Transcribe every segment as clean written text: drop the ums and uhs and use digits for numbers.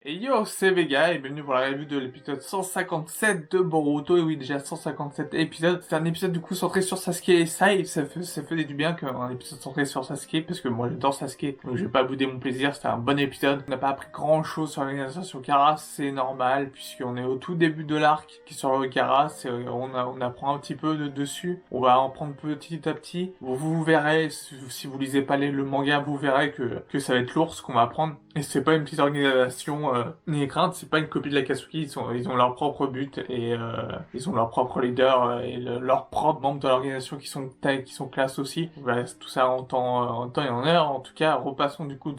Et yo, c'est Vega et bienvenue pour la review de l'épisode 157 de Boruto. Et oui, déjà 157 épisodes. C'est un épisode du coup centré sur Sasuke et Sai. Ça fait du bien qu'un épisode centré sur Sasuke parce que moi j'adore Sasuke. Donc je vais pas bouder mon plaisir, c'était un bon épisode. On n'a pas appris grand chose sur l'organisation Kara, c'est normal puisqu'on est au tout début de l'arc qui est sur le Kara. On apprend un petit peu dessus. On va en prendre petit à petit. Vous verrez, si vous lisez pas le manga, vous verrez que ça va être lourd ce qu'on va apprendre. Et c'est pas une petite organisation ni crainte, c'est pas une copie de l'Akatsuki, ils ont leur propre but et ils ont leur propre leader leurs propres membres de l'organisation qui sont classe aussi. Voilà, tout ça en temps et en heure. En tout cas, repassons du coup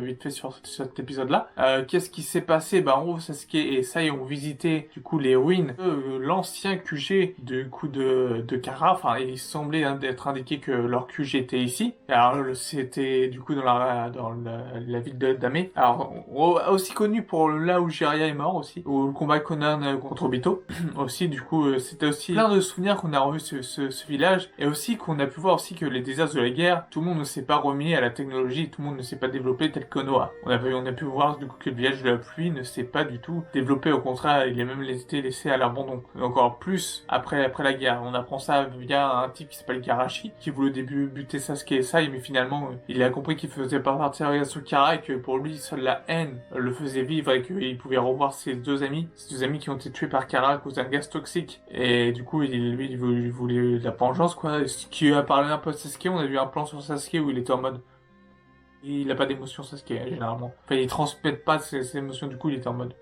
vite fait sur cet épisode-là. Qu'est-ce qui s'est passé? Bah en gros, Sasuke et Sai ont visité du coup les ruines de l'ancien QG du coup de Kara. Enfin, il semblait être indiqué que leur QG était ici. Alors c'était du coup dans la ville d'Ame. Alors aussi connu pour là où Jiraiya est mort aussi, ou le combat Conan contre Obito. Aussi, du coup, c'était aussi plein de souvenirs qu'on a revu ce village, et aussi qu'on a pu voir aussi que les désastres de la guerre, tout le monde ne s'est pas remis à la technologie, tout le monde ne s'est pas développé tel qu'Onoa. On a pu voir du coup que le village de la pluie ne s'est pas du tout développé, au contraire, il est même été laissé à l'abandon. Et encore plus après la guerre. On apprend ça via un type qui s'appelle Karashi, qui voulait au début buter Sasuke et Sai, mais finalement, il a compris qu'il faisait pas partie de l'organisation Kara et que pour lui, seule la haine le faisait vivre et qu'il pouvait revoir ses deux amis qui ont été tués par Kara à cause d'un gaz toxique. Et du coup, il voulait de la vengeance, quoi. Ce qui a parlé un peu de Sasuke, on a vu un plan sur Sasuke où il était en mode... Il a pas d'émotion, Sasuke, généralement. Enfin, il transmet pas ses émotions, du coup, il était en mode...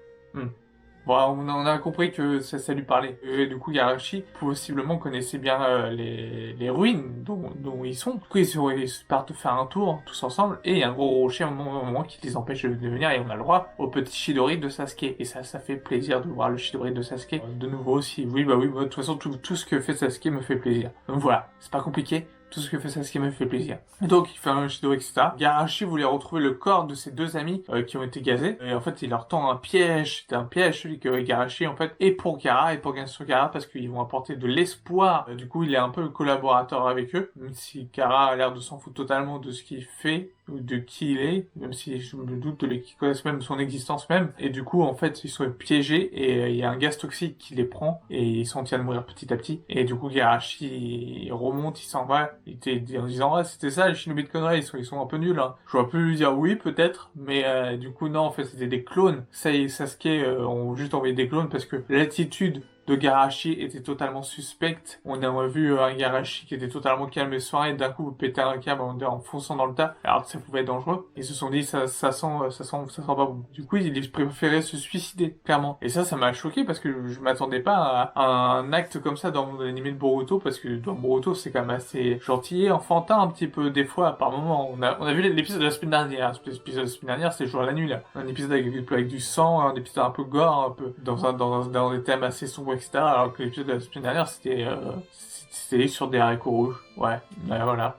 Bon, on a compris que ça lui parlait. Et du coup, Yarashi possiblement connaissait bien les ruines dont ils sont. Du coup, ils partent faire un tour tous ensemble et il y a un gros rocher à un moment qui les empêche de venir et on a le droit au petit Chidori de Sasuke. Et ça fait plaisir de voir le Chidori de Sasuke. De nouveau aussi, oui, bah, de toute façon, tout ce que fait Sasuke me fait plaisir. Donc voilà, c'est pas compliqué. Tout ce que fait Sasuke me fait plaisir. Et donc, il fait un Shidori, etc. Garashi voulait retrouver le corps de ses deux amis qui ont été gazés. Et en fait, il leur tend un piège. C'était un piège, celui que Garashi, en fait, est pour Kara et pour Genso Kara parce qu'ils vont apporter de l'espoir. Du coup, il est un peu le collaborateur avec eux. Même si Kara a l'air de s'en foutre totalement de ce qu'il fait ou de qui il est, même si je me doute de les qui connaissent même son existence même. Et du coup, en fait, ils sont piégés et il y a un gaz toxique qui les prend et ils sont en train de mourir petit à petit. Et du coup, Garashi il remonte, il s'en va, il était en disant ouais, c'était ça les Shinobi de Konoha, ils sont un peu nuls. Hein. Je pu lui dire oui peut-être, mais du coup non, en fait c'était des clones. Ça et Sasuke ont juste envoyé des clones parce que l'attitude de Garashi était totalement suspecte. On a vu un Garashi qui était totalement calme et serein et d'un coup péter un câble en fonçant dans le tas. Alors que ça pouvait être dangereux. Ils se sont dit ça sent pas bon. Du coup, ils préféraient se suicider clairement. Et ça m'a choqué parce que je m'attendais pas à un acte comme ça dans l'anime de Boruto parce que dans Boruto c'est quand même assez gentil et enfantin un petit peu des fois par moment. On a vu l'épisode de la semaine dernière. L'épisode de la semaine dernière c'est le jour à la nuit là. Un épisode avec du sang, un épisode un peu gore, un peu dans des thèmes assez sombres etc. Alors que l'épisode de la semaine dernière, c'était sur des haricots rouges. Ouais, voilà.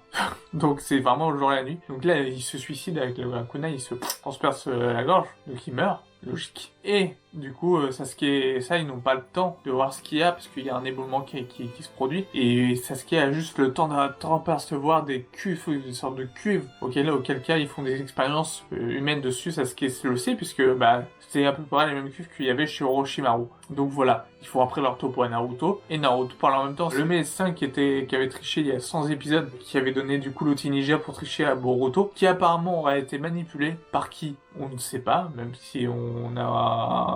Donc c'est vraiment le jour et la nuit. Donc là, il se suicide avec un kunai, il se transperce la gorge, donc il meurt. Logique. Et du coup, Sasuke et Sai n'ont pas le temps de voir ce qu'il y a parce qu'il y a un éboulement qui se produit. Et Sasuke a juste le temps d'apercevoir des cuves, une sorte de cuve auquel cas ils font des expériences humaines dessus. Sasuke le sait puisque bah c'était à peu près les mêmes cuves qu'il y avait chez Orochimaru. Donc voilà, il faut après leur topo à Naruto. Et Naruto parle en même temps. Le médecin qui avait triché il y a 100 épisodes, qui avait donné du coup l'outil ninja pour tricher à Boruto, qui apparemment aurait été manipulé par qui on ne sait pas, même si on a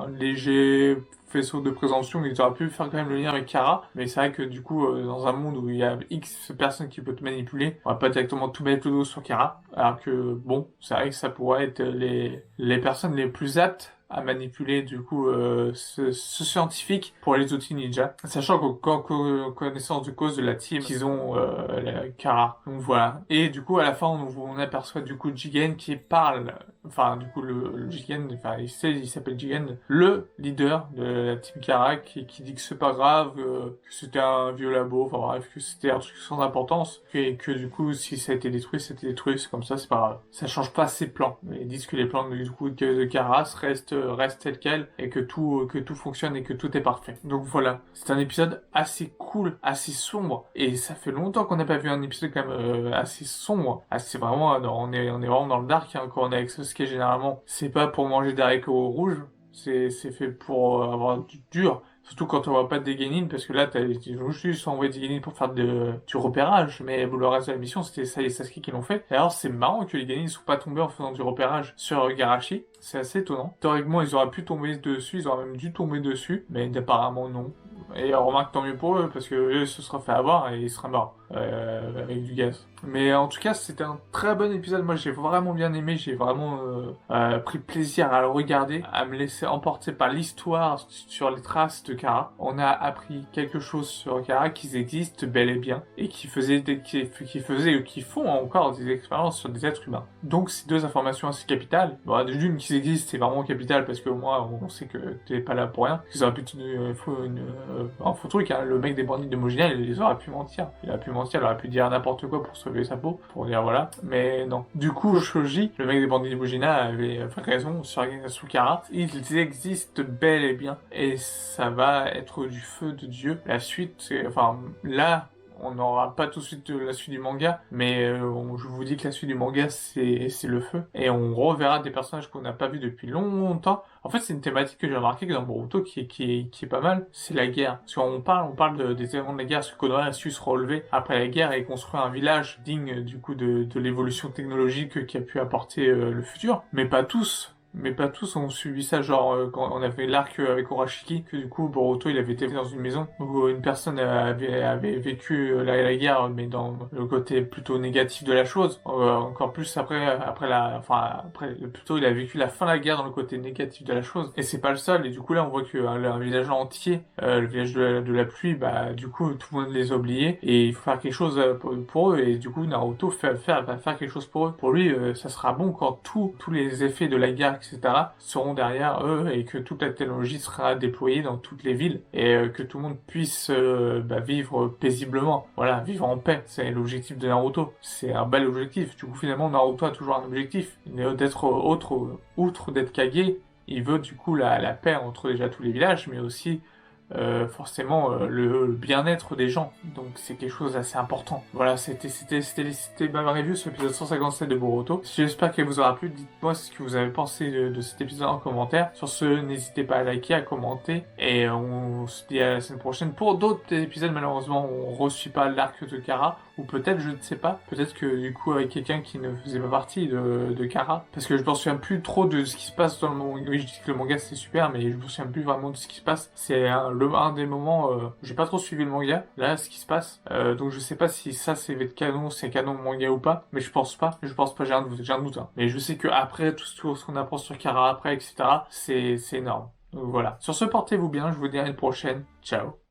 un léger faisceau de présomption, ils auraient pu faire quand même le lien avec Kara, mais c'est vrai que du coup, dans un monde où il y a X personnes qui peuvent te manipuler, on va pas directement tout mettre le dos sur Kara, alors que bon, c'est vrai que ça pourrait être les personnes les plus aptes à manipuler du coup ce scientifique pour les outils ninja, sachant qu'en connaissance de cause de la team qu'ils ont la Kara. Donc voilà. Et du coup à la fin on aperçoit du coup Jigen qui parle, enfin du coup le Jigen, enfin il s'appelle Jigen, le leader la team Kara qui dit que c'est pas grave, que c'était un vieux labo, enfin bref, que c'était un truc sans importance, et que du coup, si ça a été détruit, c'était détruit, c'est comme ça, c'est pas grave. Ça change pas ses plans. Ils disent que les plans du coup de Kara restent tels quels, et que tout fonctionne et que tout est parfait. Donc voilà, c'est un épisode assez cool, assez sombre, et ça fait longtemps qu'on n'a pas vu un épisode quand même assez sombre. Ah, c'est vraiment, on est vraiment dans le dark hein, quand on est avec Sasuke généralement. C'est pas pour manger des haricots rouges, c'est fait pour avoir du dur. Surtout quand on voit pas de Genin, parce que là, ils ont juste envoyé des Genin pour faire du repérage, mais le reste de la mission, c'était ça et Sasuke qui l'ont fait. Et alors, c'est marrant que les Genin ne soient pas tombés en faisant du repérage sur Garashi. C'est assez étonnant. Théoriquement, ils auraient pu tomber dessus, ils auraient même dû tomber dessus, mais apparemment non. Et on remarque tant mieux pour eux, parce que eux se seraient fait avoir et ils seraient morts avec du gaz. Mais en tout cas, c'était un très bon épisode. Moi, j'ai vraiment bien aimé. J'ai vraiment pris plaisir à le regarder, à me laisser emporter par l'histoire sur les traces de Kara. On a appris quelque chose sur Kara, qu'ils existent bel et bien et qui faisaient ou qui font encore des expériences sur des êtres humains. Donc, c'est deux informations assez capitales. Bon, d'une qu'ils existent, c'est vraiment capital parce que moi, on sait que t'es pas là pour rien. Qu'ils auraient pu un faux truc. Hein. Le mec des bandits de Mojina, il aurait pu mentir. Il aurait pu dire n'importe quoi pour sauver sa peau, pour dire voilà. Mais non. Du coup, Shoji, le mec des bandits de Mojina, avait raison sur Kara. Ils existent bel et bien. Et ça va être du feu de Dieu. La suite, là, on n'aura pas tout de suite la suite du manga, mais je vous dis que la suite du manga, c'est le feu. Et on reverra des personnages qu'on n'a pas vus depuis longtemps. En fait, c'est une thématique que j'ai remarqué que dans Boruto qui est pas mal, c'est la guerre. Parce qu'on parle des événements de la guerre, parce que Konoha a su se relever après la guerre et construire un village digne du coup de l'évolution technologique qui a pu apporter le futur. Mais pas tous. Mais pas tous ont suivi ça, genre quand on avait l'arc avec Urashiki, que du coup Boruto il avait été dans une maison où une personne avait vécu la guerre, mais dans le côté plutôt négatif de la chose. Encore plus plutôt il a vécu la fin de la guerre dans le côté négatif de la chose. Et c'est pas le seul, et du coup là on voit que un village entier, le village de la pluie, bah du coup tout le monde les a oubliés, et il faut faire quelque chose pour eux, et du coup Naruto va faire quelque chose pour eux. Pour lui, ça sera bon quand tous les effets de la guerre etc., seront derrière eux et que toute la technologie sera déployée dans toutes les villes et que tout le monde puisse vivre paisiblement. Voilà, vivre en paix, c'est l'objectif de Naruto. C'est un bel objectif. Du coup, finalement, Naruto a toujours un objectif. Il est d'être outre d'être Kage, il veut du coup la paix entre déjà tous les villages, mais aussi forcément le bien-être des gens, donc c'est quelque chose d'assez important. Voilà, c'était ma review sur l'épisode 157 de Boruto. J'espère qu'elle vous aura plu. Dites-moi ce que vous avez pensé de cet épisode en commentaire. Sur ce, n'hésitez pas à liker, à commenter, et on se dit à la semaine prochaine pour d'autres épisodes. Malheureusement, on ne reçut pas l'arc de Kara, ou peut-être, je ne sais pas, peut-être que du coup avec quelqu'un qui ne faisait pas partie de Kara, parce que je m'en souviens plus trop de ce qui se passe dans le manga. Oui, je dis que le manga c'est super, mais je me souviens plus vraiment de ce qui se passe. C'est un des moments, j'ai pas trop suivi le manga, là, ce qui se passe, donc je sais pas si ça c'est canon, c'est canon manga ou pas, mais je pense pas, j'ai un doute, hein. Mais je sais que après tout ce qu'on apprend sur Kara après, etc., c'est énorme. Donc voilà. Sur ce, portez-vous bien, je vous dis à une prochaine, ciao.